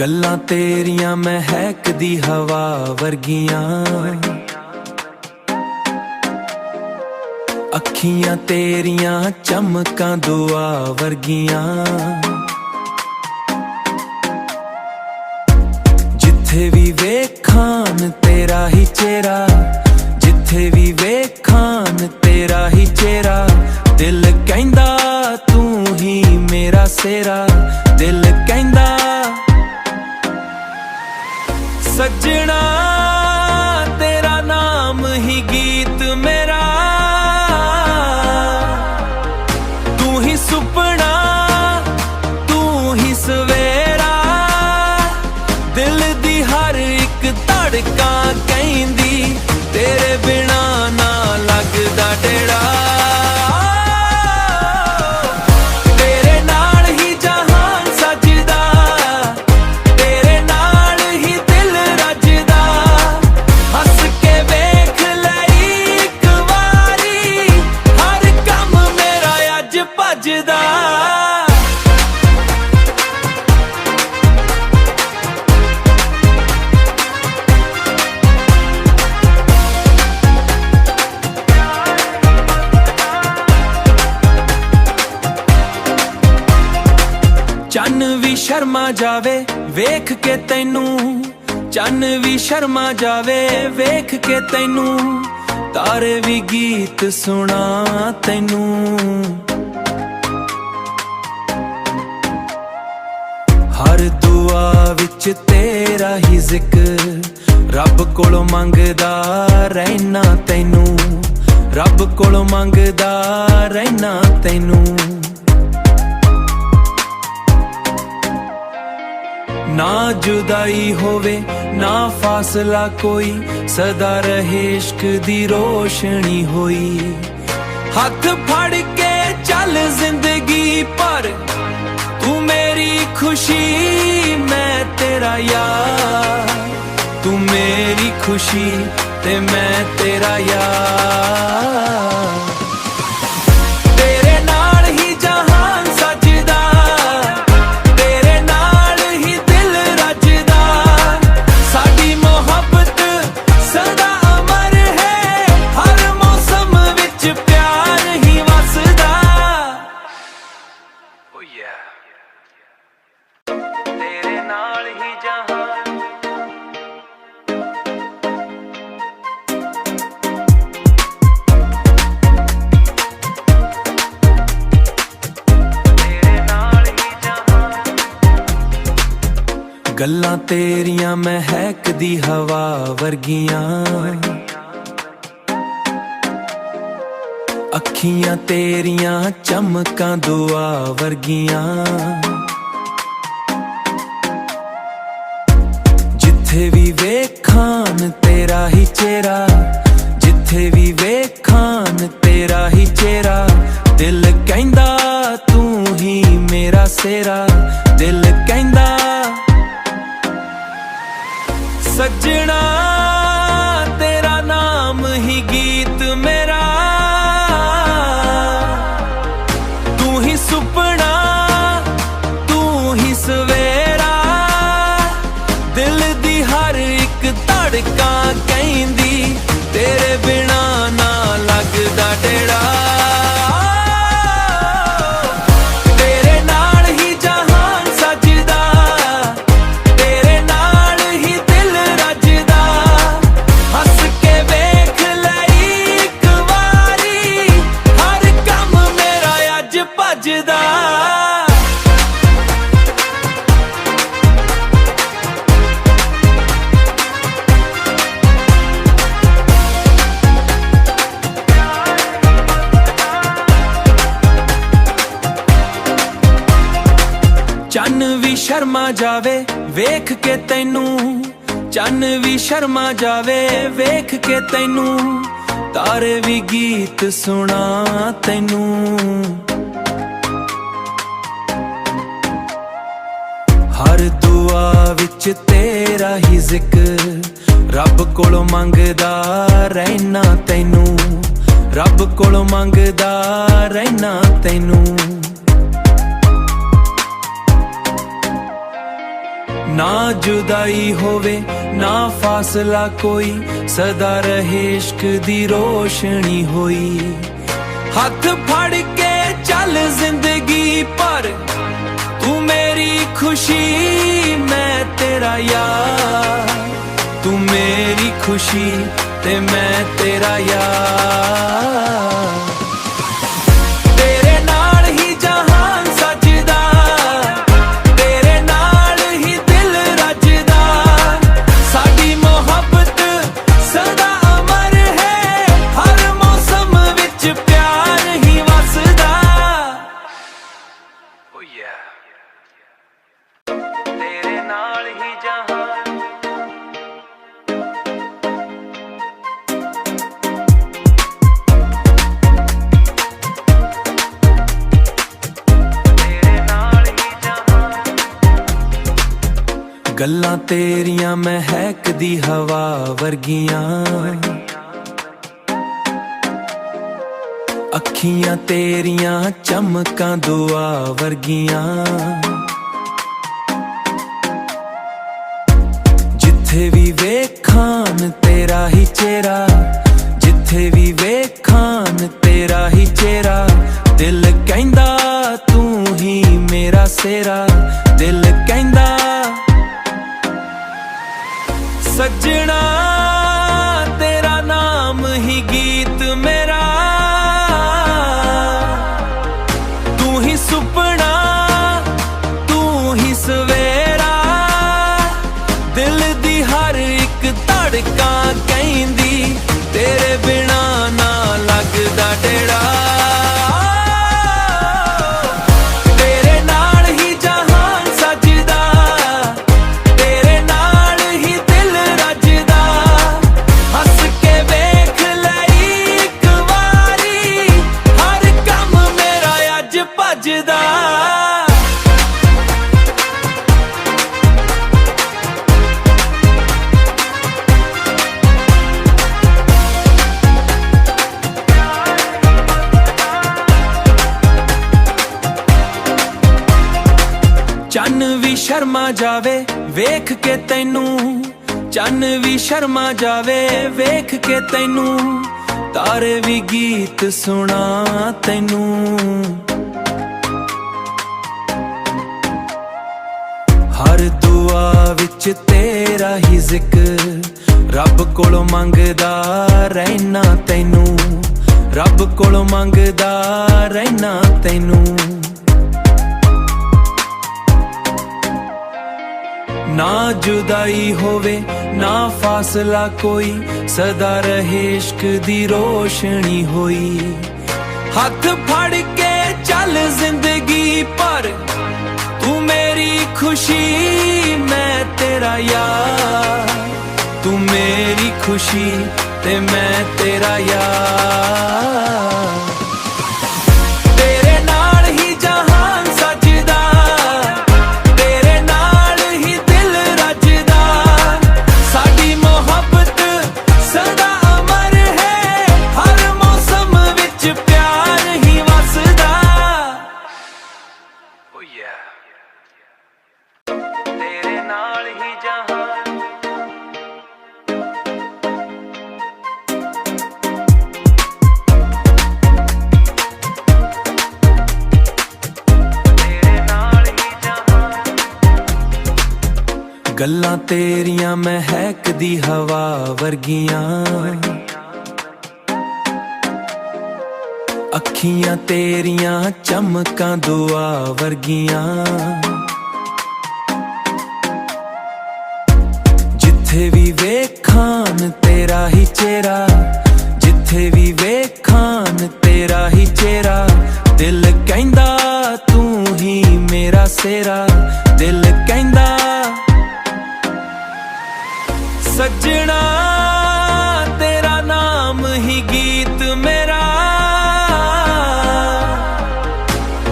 ਗੱਲਾਂ ਤੇਰੀਆਂ ਮਹਿਕਦੀ ਹਵਾ ਵਰਗੀਆਂ, ਅੱਖੀਆਂ ਤੇਰੀਆਂ ਚਮਕਾਂ ਦੁਆ ਵਰਗੀਆਂ। ਜਿੱਥੇ ਵੀ ਵੇਖਾਂ ਤੇਰਾ ਹੀ ਚਿਹਰਾ, ਜਿੱਥੇ ਵੀ ਵੇਖਾਂ ਤੇਰਾ ਹੀ ਚਿਹਰਾ। ਦਿਲ ਕਹਿੰਦਾ ਤੂੰ ਹੀ ਮੇਰਾ ਸਿਹਰਾ, ਦਿਲ ਕਹਿੰਦਾ ਸੱਜਣਾ ਤੇਰਾ ਨਾਮ ਹੀ ਗੀਤ ਮੇਰਾ। ਤੂੰ ਹੀ ਸੁਪਨਾ, ਤੂੰ ਹੀ ਸਵੇਰਾ। ਦਿਲ ਦੀ ਹਰ ਇੱਕ ਧੜਕਾਂ ਕਹਿੰਦੀ ਤੇਰੇ ਬਿਨਾ ਨਾ ਲੱਗਦਾ ਢੇੜਾ। ਚੰਨ ਵੀ ਸ਼ਰਮਾ ਜਾਵੇ ਵੇਖ ਕੇ ਤੈਨੂੰ, ਚੰਨ ਵੀ ਸ਼ਰਮਾ ਜਾਵੇ ਵੇਖ ਕੇ ਤੈਨੂੰ। ਤਾਰੇ ਵੀ ਗੀਤ ਸੁਣਾ ਤੈਨੂੰ, ਹਰ ਦੁਆ ਵਿੱਚ ਤੇਰਾ ਹੀ ਜ਼ਿਕਰ। ਰੱਬ ਕੋਲੋਂ ਮੰਗਦਾ ਰਹਿਣਾ ਤੈਨੂੰ, ਰੱਬ ਕੋਲੋਂ ਮੰਗਦਾ ਰਹਿਣਾ ਤੈਨੂੰ। ਨਾ ਜੁਦਾਈ ਹੋਵੇ ਨਾ ਫਾਸਲਾ ਕੋਈ, ਸਦਾ ਰਹੇ ਇਸ਼ਕ ਦੀ ਰੋਸ਼ਨੀ ਹੋਈ। ਹੱਥ ਫੜ ਕੇ ਚੱਲ ਜ਼ਿੰਦਗੀ ਭਰ, ਤੂੰ ਮੇਰੀ ਖੁਸ਼ੀ ਮੈਂ ਤੇਰਾ ਯਾਰ। ਤੂੰ ਮੇਰੀ ਖੁਸ਼ੀ ਤੇ ਮੈਂ ਤੇਰਾ ਯਾਰ। ਗੱਲਾਂ ਤੇਰੀਆਂ ਮਹਿਕਦੀ ਹਵਾ ਵਰਗੀਆਂ, ਅੱਖੀਆਂ ਤੇਰੀਆਂ ਚਮਕਾਂ ਦੁਆ ਵਰਗੀਆਂ। ਜਿੱਥੇ ਵੀ ਵੇਖਾਂ ਤੇਰਾ ਹੀ ਚਿਹਰਾ, ਜਿੱਥੇ ਵੀ ਵੇਖਾਂ ਤੇਰਾ ਹੀ ਚਿਹਰਾ। ਦਿਲ ਕਹਿੰਦਾ ਤੂੰ ਹੀ ਮੇਰਾ ਸਿਹਰਾ, ਦਿਲ ਕਹਿੰਦਾ ਸੱਜਣਾ ਤੇਰਾ ਨਾਮ ਹੀ ਗੀਤ ਮੇਰਾ। ਤੂੰ ਹੀ ਸੁਪਨਾ, ਤੂੰ ਹੀ ਸਵੇਰਾ। ਦਿਲ ਦੀ ਹਰ ਇੱਕ ਧੜਕਾਂ ਕਹਿੰਦੀ ਤੇਰੇ ਬਿਨਾ ਨਾ ਲੱਗਦਾ ਢੇੜਾ। ਚੰਨ ਵੀ ਸ਼ਰਮਾ ਜਾਵੇ ਵੇਖ ਕੇ ਤੈਨੂੰ, ਚੰਨ ਵੀ ਸ਼ਰਮਾ ਜਾਵੇ ਵੇਖ ਕੇ ਤੈਨੂੰ। ਤਾਰੇ ਵੀ ਗੀਤ ਸੁਣਾ ਤੈਨੂੰ, ਹਰ ਦੁਆ ਵਿੱਚ ਤੇਰਾ ਹੀ ਜ਼ਿਕਰ। ਰੱਬ ਕੋਲੋਂ ਮੰਗਦਾ ਰਹਿਣਾ ਤੈਨੂੰ, ਰੱਬ ਕੋਲੋਂ ਮੰਗਦਾ ਰਹਿਣਾ ਤੈਨੂੰ। ना जुदाई होवे ना फासला कोई, सदा रहे इश्क दी रोशनी होई। हाथ फड़ के चल जिंदगी पर, तू मेरी खुशी मैं तेरा यार, तू मेरी खुशी ते मैं तेरा यार। तेरे नाल ही जहान सजदा, तेरे नाल ही दिल रजदा, साडी मोहब्बत सदा अमर है, हर मौसम विच प्यार ही वसदा। Oh yeah। तेरे नाल ही जहान, गल्लां तेरियां महकदी हवा वर्गियां, अखियां तेरियां चमकां दुआ वर्गियां। जिथे भी वेखान तेरा ही चेहरा, जिथे भी वेखान तेरा ही चेहरा, दिल कहंदा तू ही मेरा सेरा, दिल कहंदा सजना तेरा नाम ही गीत मेरा, तू ही सुपना तू ही सवेरा, दिल दी हर एक धड़का कहंदी तेरे बिना ना लगदा टेड़ा। चन भी शर्मा जावे वेख के तैनू, चन भी शर्मा जावे वेख के तैनू, तारे भी गीत सुना तैनू। हर दुआ विच तेरा ही जिक्र, रब कोलों मंगदा रहना तैनू, रब कोलों मंगदा रहना तैनू। ना जुदाई होवे ना फासला कोई, सदा रहे इश्क दी रोशनी होई। हाथ फड़ के चल जिंदगी पर, तू मेरी खुशी मैं तेरा यार, तू मेरी खुशी ते मैं तेरा यार। गल्लां तेरियां महकदी हवा वर्गियां, अखियां तेरियां चमकां दुआ वर्गियां। जिथे भी वेखान तेरा ही चेहरा, जिथे भी वेखान तेरा ही चेहरा, दिल कहंदा तू ही मेरा सेरा, दिल कहंदा सजना तेरा नाम ही गीत मेरा,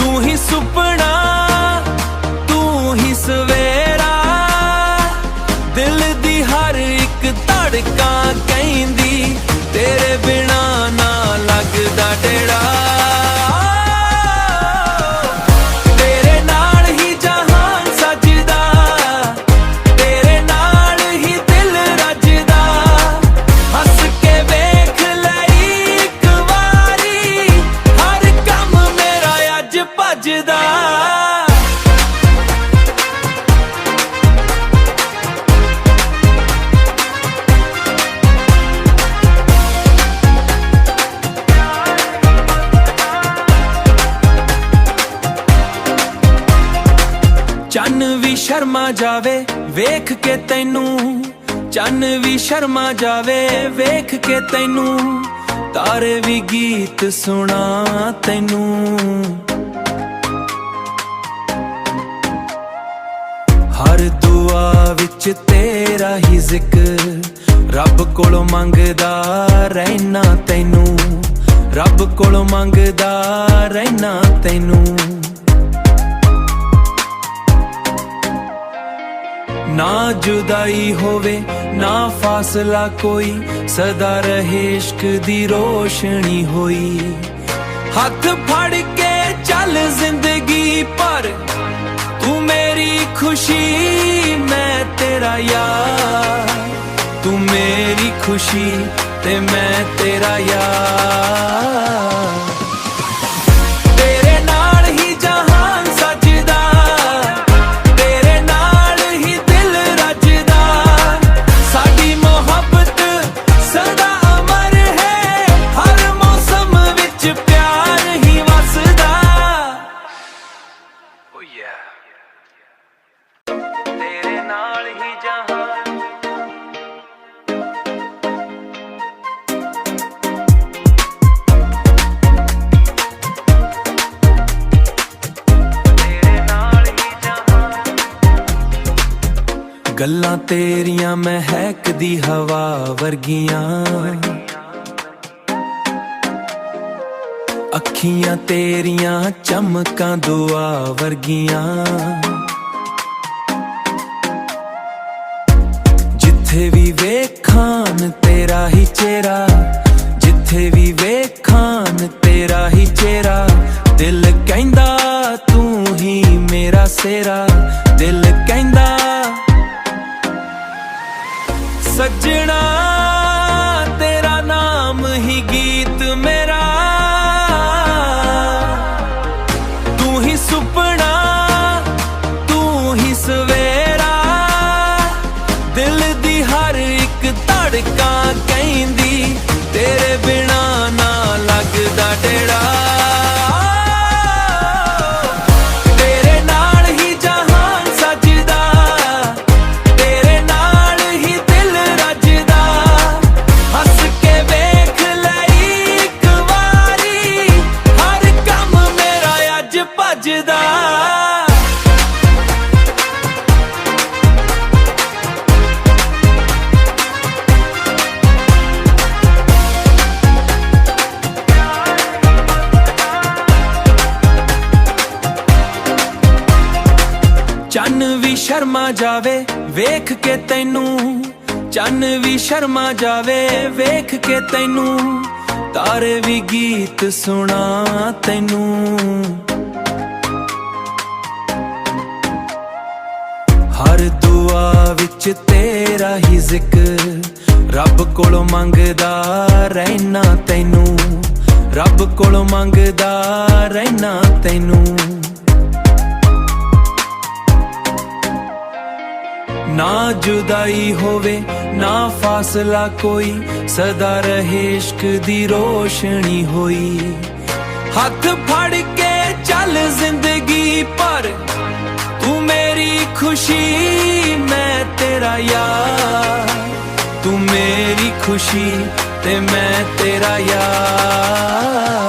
तू ही सुपना तू ही सवेरा, दिल दी हर एक धड़का कहंदी तेरे बिना ना लगदा टेड़ा। तेरे नाल ही जहान सजदा, ਵੀ ਸ਼ਰਮਾ ਜਾਵੇ ਵੇਖ ਕੇ ਤੈਨੂੰ, ਚੰਨ ਵੀ ਸ਼ਰਮਾ ਜਾਵੇ ਵੇਖ ਕੇ ਤੈਨੂੰ, ਤਾਰੇ ਵੀ ਗੀਤ ਸੁਣਾ ਤੈਨੂੰ। ਹਰ ਦੁਆ ਵਿੱਚ ਤੇਰਾ ਹੀ ਜ਼ਿਕਰ, ਰੱਬ ਕੋਲੋਂ ਮੰਗਦਾ ਰਹਿਣਾ ਤੈਨੂੰ, ਰੱਬ ਕੋਲੋਂ ਮੰਗਦਾ ਰਹਿਣਾ ਤੈਨੂੰ। ਨਾ ਜੁਦਾਈ ਹੋਵੇ ਨਾ ਫਾਸਲਾ ਕੋਈ, ਸਦਾ ਰਹੇ ਇਸ਼ਕ ਦੀ ਰੋਸ਼ਨੀ ਹੋਈ। ਹੱਥ ਫੜ ਕੇ ਚੱਲ ਜ਼ਿੰਦਗੀ ਪਰ, ਤੂੰ ਮੇਰੀ ਖੁਸ਼ੀ ਮੈਂ ਤੇਰਾ ਯਾਰ, ਤੂੰ ਮੇਰੀ ਖੁਸ਼ੀ ਤੇ ਮੈਂ ਤੇਰਾ ਯਾਰ। ਤੇਰੇ ਨਾਲ ਹੀ ਜਹਾਨ ਸਜਦਾ, ਤੇਰੇ ਨਾਲ ਹੀ ਦਿਲ ਰੱਜਦਾ, ਸਾਡੀ ਮੁਹੱਬਤ ਸਦਾ ਅਮਰ ਹੈ, ਹਰ ਮੌਸਮ ਵਿੱਚ ਪਿਆਰ ਹੀ ਵਸਦਾ। Oh yeah, ਤੇਰੇ ਨਾਲ ਹੀ ਜਹਾਨ। ਗੱਲਾਂ ਤੇਰੀਆਂ ਮਹਿਕਦੀ ਹਵਾ ਵਰਗੀਆਂ, ਅੱਖੀਆਂ ਤੇਰੀਆਂ ਚਮਕਾਂ ਦੁਆ ਵਰਗੀਆਂ। ਜਿੱਥੇ ਵੀ ਵੇਖਾਂ ਤੇਰਾ ਹੀ ਚਿਹਰਾ, ਜਿੱਥੇ ਵੀ ਵੇਖਾਂ ਤੇਰਾ ਹੀ ਚਿਹਰਾ, ਦਿਲ ਕਹਿੰਦਾ ਤੂੰ ਹੀ ਮੇਰਾ ਸੇਰਾ, ਦਿਲ ਕਹਿੰਦਾ ਸੱਜਣਾ ਤੇਰਾ ਨਾਮ ਹੀ ਗੀਤ ਮੇਰਾ, ਤੂੰ ਹੀ ਸੁਪਨਾ ਤੂੰ ਹੀ ਸਵੇਰਾ, ਦਿਲ ਦੀ ਹਰ ਇੱਕ ਧੜਕਾਂ ਕਹਿੰਦੀ ਤੇਰੇ ਬਿਨਾ ਨਾ ਲੱਗਦਾ ਡੇੜਾ। ਚੰਨ ਵੀ ਸ਼ਰਮਾ ਜਾਵੇ ਵੇਖ ਕੇ ਤੈਨੂੰ, ਚੰਨ ਵੀ ਸ਼ਰਮਾ ਜਾਵੇ ਵੇਖ ਕੇ ਤੈਨੂੰ, ਤਾਰੇ ਵੀ ਗੀਤ ਸੁਣਾ ਤੈਨੂੰ। ਹਰ ਦੁਆ ਵਿੱਚ ਤੇਰਾ ਹੀ ਜ਼ਿਕਰ, ਰੱਬ ਕੋਲੋਂ ਮੰਗਦਾ ਰਹਿਣਾ ਤੈਨੂੰ, ਰੱਬ ਕੋਲੋਂ ਮੰਗਦਾ ਰਹਿਣਾ ਤੈਨੂੰ। ਨਾ ਜੁਦਾਈ ਹੋਵੇ ਨਾ ਫਾਸਲਾ ਕੋਈ, ਸਦਾ ਰਹੇ ਇਸ਼ਕ ਦੀ ਰੋਸ਼ਨੀ ਹੋਈ। ਹੱਥ ਫੜ ਕੇ ਚੱਲ ਜ਼ਿੰਦਗੀ ਪਰ, ਤੂੰ ਮੇਰੀ ਖੁਸ਼ੀ ਮੈਂ ਤੇਰਾ ਯਾਰ, ਤੂੰ ਮੇਰੀ ਖੁਸ਼ੀ ਤੇ ਮੈਂ ਤੇਰਾ ਯਾਰ।